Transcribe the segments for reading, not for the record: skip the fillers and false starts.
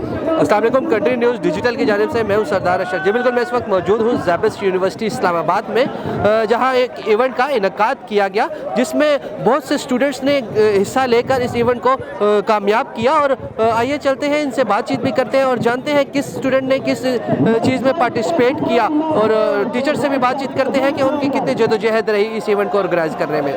अस्सलाम वालेकुम। Country news digital की जानिब से मैं हूं सरदार अशर जी। बिल्कुल मैं इस वक्त मौजूद हूं ज़ैबस्ट यूनिवर्सिटी इस्लामाबाद में, जहां एक इवेंट का इनकाद किया गया जिसमें बहुत से स्टूडेंट्स ने हिस्सा लेकर इस इवेंट को कामयाब किया। और आइए चलते हैं, इनसे बातचीत भी करते हैं और जानते हैं किस स्टूडेंट ने किस चीज़ में पार्टिसिपेट किया, और टीचर से भी बातचीत करते हैं कि उनकी कितनी जदोजहद रही इस इवेंट को ऑर्गेनाइज करने में।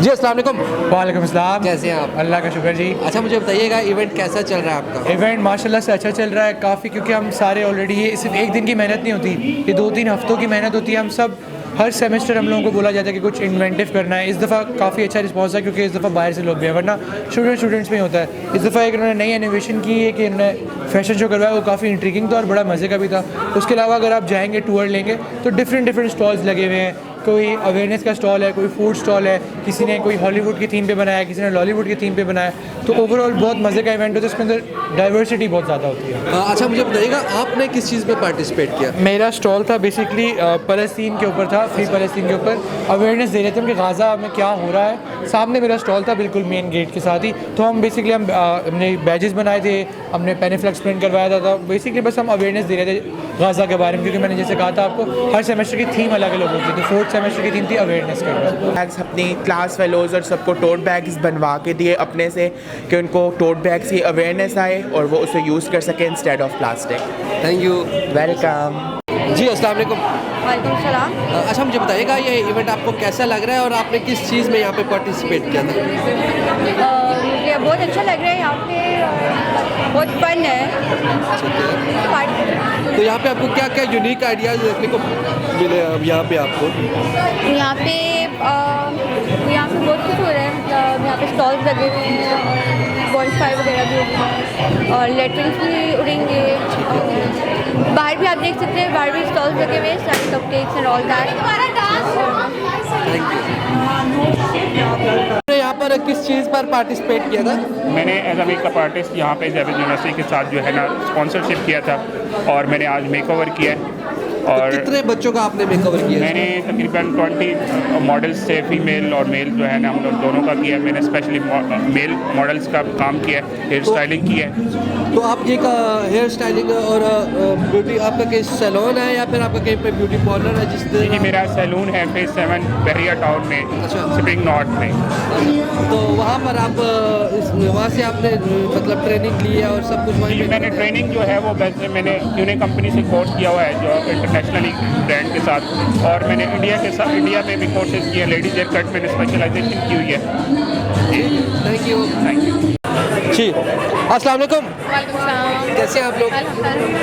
जी अस्सलाम वालेकुम। वालेकुम अस्सलाम। कैसे हैं आप? अल्लाह का शुक्र जी। अच्छा, मुझे बताइएगा इवेंट कैसा चल रहा है आपका? इवेंट माशाल्लाह से अच्छा चल रहा है काफ़ी, क्योंकि हम सारे ऑलरेडी, ये सिर्फ एक दिन की मेहनत नहीं होती, ये 2-3 हफ्तों की मेहनत होती है। हम सब हर सेमेस्टर हम लोगों को बोला जाता है कि कुछ इन्वेंटिव करना है। इस दफ़ा काफ़ी अच्छा रिस्पॉन्स है, क्योंकि इस दफ़ा बाहर से लोग भी हैं, वरना स्टूडेंट्स में होता है। इस दफ़ा एक उन्होंने नई इनोवेशन की है कि उन्होंने फैशन शो करवाया, वो काफ़ी इंट्रीगिंग था और बड़ा मज़े का भी था। उसके अलावा अगर आप जाएंगे, टूर लेंगे, तो डिफरेंट स्टॉल्स लगे हुए हैं। कोई अवेयरनेस का स्टॉल है, कोई फूड स्टॉल है, किसी ने कोई हॉलीवुड की थीम पे बनाया, किसी ने लॉलीवुड की थीम पे बनाया। तो ओवरऑल बहुत मज़े का इवेंट होता है, इसके अंदर डाइवर्सिटी बहुत ज़्यादा होती है। अच्छा, मुझे बताइएगा आपने किस चीज़ में पार्टिसिपेट किया? मेरा स्टॉल था बेसिकली फ़लस्तीन के ऊपर था, फ्री फ़लस्तीन के ऊपर अवेयरनेस दे रहे थे कि गाज़ा में क्या हो रहा है। सामने मेरा स्टॉल था बिल्कुल मेन गेट के साथ ही। तो हम बेसिकली हमने बैजेस बनाए थे, हमने पेनिफ्लेक्स प्रिंट करवाया था। बेसिकली बस हम अवेयरनेस दे रहे थे गाज़ा के बारे में, क्योंकि मैंने जैसे कहा था आपको, हर सेमेस्टर की थीम अलग अलग होती थी। 4th सेमेस्टर की थीम थी अवेयरनेस करना। बैग्स अपनी क्लास फेलोज़ और सबको टोट बैग्स बनवा के दिए अपने से, कि उनको टोट बैग्स की अवेयरनेस आए और वो उसे यूज़ कर सकें instead of plastic. Thank you. Welcome. जी अस्सलाम वालेकुम। वालेकुम सलाम। अच्छा, मुझे बताइएगा ये इवेंट आपको कैसा लग रहा है और आपने किस चीज़ में यहाँ पे पार्टिसिपेट किया था? मुझे बहुत अच्छा लग रहा है यहाँ पे, बहुत फन है। तो यहाँ पे आपको क्या क्या यूनिक आइडियाज़ देखने को मिले अब यहाँ पे आपको? यहाँ पे बहुत कुछ हो रहा है। मतलब यहाँ पे स्टॉल्स लगे हुए हैं, बॉनफायर वगैरह भी होंगे और लेटरिन्स भी उड़ेंगे। बाहर भी आप देख सकते हैं, बाहर भी स्टॉल्स लगे हुए हैं, सारे कपकेक्स एंड ऑल दैट। यहाँ पर किस चीज़ पर पार्टिसिपेट किया था? मैंने एज अ मेकअप आर्टिस्ट यहाँ पे ज़ैबस्ट यूनिवर्सिटी के साथ जो है ना स्पॉन्सरशिप किया था, और मैंने आज मेकओवर किया है। और कितने बच्चों का आपने मेकओवर किया? मैंने तकरीबन 20 मॉडल्स से फीमेल और मेल जो है ना, हम लोग दोनों का किया है। मैंने स्पेशली मेल मॉडल्स का काम किया है, हेयर स्टाइलिंग की है। तो आप ये हेयर स्टाइलिंग और ब्यूटी, आपका कहीं सैलून है या फिर आपका कहीं पे ब्यूटी पार्लर है? जी, मेरा सैलून है फेज 7 बहरिया टाउन में, अच्छा। स्प्रिंग नॉर्थ में। तो वहाँ पर आप वहाँ से आपने मतलब ट्रेनिंग ली है और सब कुछ वहीं पे? मैंने ट्रेनिंग जो है वो वैसे मैंने यूने कंपनी से कोर्स किया हुआ है, जो इंटरनेशनली ब्रांड के साथ, और मैंने इंडिया में भी कोर्सेज किए। लेडीज हेयर कट मैंने स्पेशलाइजेशन की हुई है। Thank you. थैंक यू जी अस्सलाम वालेकुम। कैसे हैं आप लोग?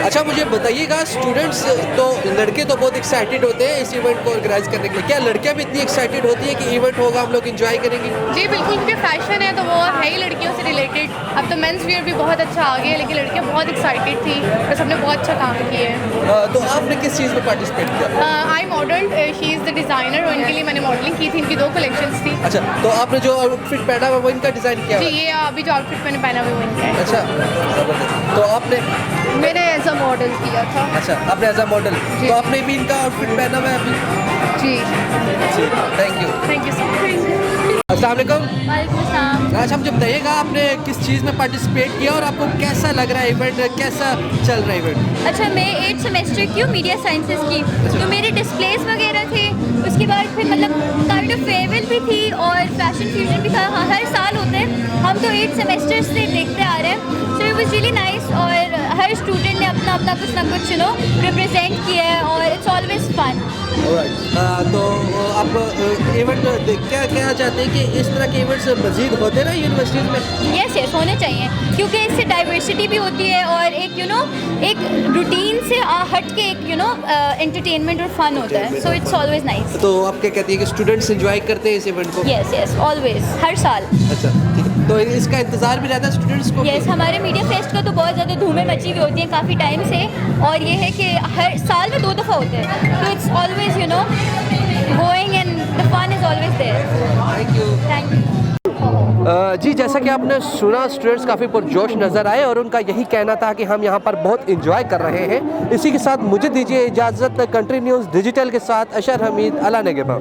अच्छा, मुझे बताइएगा स्टूडेंट्स तो लड़के तो बहुत एक्साइटेड होते हैं इस इवेंट को ऑर्गेनाइज करने के लिए, क्या लड़कियां भी इतनी एक्साइटेड होती है कि इवेंट होगा, हम लोग एंजॉय करेंगे? जी बिल्कुल, क्योंकि फैशन है तो वो है ही लड़कियों से रिलेटेड। अब तो मेंस वियर भी बहुत अच्छा आ गया है, लेकिन लड़कियां बहुत एक्साइटेड थी और सबने बहुत अच्छा काम किया है। तो आपने किस चीज़ में पार्टिसिपेट किया? I modelled, she is the designer, और इनके लिए मैंने मॉडलिंग की थी। इनकी 2 कलेक्शंस थी। अच्छा, तो आपने जो आउटफिट पहना हुआ वो इनका डिज़ाइन किया? जी, ये अभी जो आउटफिट मैंने पहना हुआ है इनका है। अच्छा, तो आपने? मैंने एज अ मॉडल किया था। अच्छा, आपने एज अ मॉडल, तो आपने भी इनका आउटफिट पहना हुआ है अभी? जी, thank you. Thank you so much. अस्सलाम वालेकुम। वालेकुम सलाम। अच्छा, मुझे बताइएगा आपने किस चीज़ में पार्टिसिपेट किया और आपको कैसा लग रहा है इवेंट, कैसा चल रहा है इवेंट? अच्छा, मैं 8th सेमेस्टर की हूँ, मीडिया साइंसेज की। तो मेरे डिस्प्लेस वगैरह थे, उसके बाद फिर मतलब काइंड ऑफ फेयरवेल भी थी और फैशन फ्यूजन भी था। हाँ, हर साल होते हैं, हम तो 8 सेमेस्टर से देखते आ रहे हैं। So it was really nice, और हर स्टूडेंट ने अपना अपना अपना कुछ ना कुछ रिप्रेजेंट किया है और इट्स ऑलवेज फन। तो आप इवेंट क्या क्या चाहते हैं कि इस तरह के इवेंट्स मजीद होते ना यूनिवर्सिटीज़ में? यस होने चाहिए, क्योंकि इससे डाइवर्सिटी भी होती है और एक एक रूटीन से हट के एक एंटरटेनमेंट और फन होता है, सो इट्स ऑलवेज नाइस। तो आप क्या कहती हैं कि स्टूडेंट्स एंजॉय करते हैं इस इवेंट को? यस ऑलवेज, हर साल। अच्छा ठीक है, तो इसका इंतज़ार भी रहता है स्टूडेंट्स को? यस हमारे मीडिया फेस्ट का तो बहुत ज़्यादा धूमें मची हुई होती हैं काफ़ी टाइम से, और ये है कि हर साल में 2 दफ़ा होते हैं, तो it's always going and the fun is always there. Thank you. जी जैसा कि आपने सुना, स्टूडेंट्स काफ़ी पुरजोश नज़र आए और उनका यही कहना था कि हम यहाँ पर बहुत इंजॉय कर रहे हैं। इसी के साथ मुझे दीजिए इजाज़त। कंट्री न्यूज़ डिजिटल के साथ अशर हमीद, अला नेगेबा।